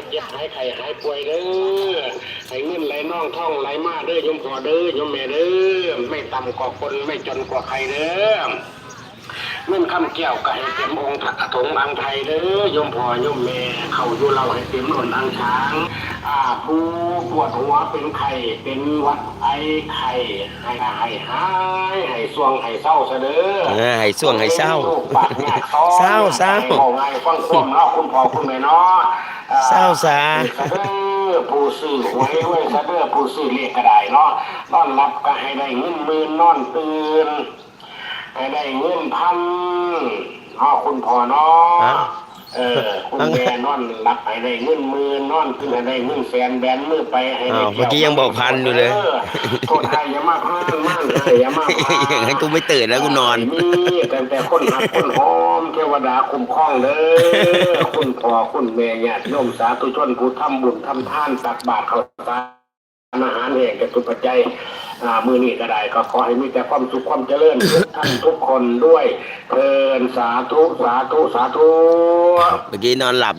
เจ็บหายไข้หายป่วยเด้อให้เงินไหลน่องท่องไหลมาเด้อยมพ่อเด้อยมแม่เด้อไม่ต่ำกว่าคนไม่จนกว่าใครเด้อเงินคำแก้วก็ให้เต็มองค์ถงอังไทยเด้อยมพ่อยมแม่เข้าอยู่เราให้เต็มล้นอังช้างผู้ปวดหัวเป็นไข้เป็นวัดไอไข้ให้หายให้ส่วงให้เศร้าซะเด้อให้ส่วงให้เศร้าเศร้าไงฟังความเนาะคุณพ่อคุณแม่เนาะเศร้าซาผู้ซื้อหวยไว้ซะเด้อผู้ซื้อเลขก็ได้เนาะนอนรับก็ให้ได้เงินหมื่นนอนตื่นให้ได้เงินพันคุณพ่อเนาะคุณแม่นอนรับให้ได้เงินหมื่นนอนตื่นให้ได้เงินแสนแบนมือไปให้ได้เมื่อกี้ยังบอกพันอยู่เลยโทษไทยอย่ามาพลาดมากเลยอย่ามาพลาดอย่างนั้นกูไม่ตื่นแล้วกูนอนมีแต่คนหักคนหอมเทวดาคุ้มครองเด้อคุณพ่อคุณแม่ญาติโยมสาธุชนผู้ทำบุญทำทานตักบาตรข้าวสารอาหารแห้งแก่ทุกปัจจัยมือนี้ก็ได้ก็ขอให้มีแต่ความสุขความเจริญทุกท่านทุกคนด้วยเทินสาธุสาธุสาธุเมื่อกี้นอนหลับ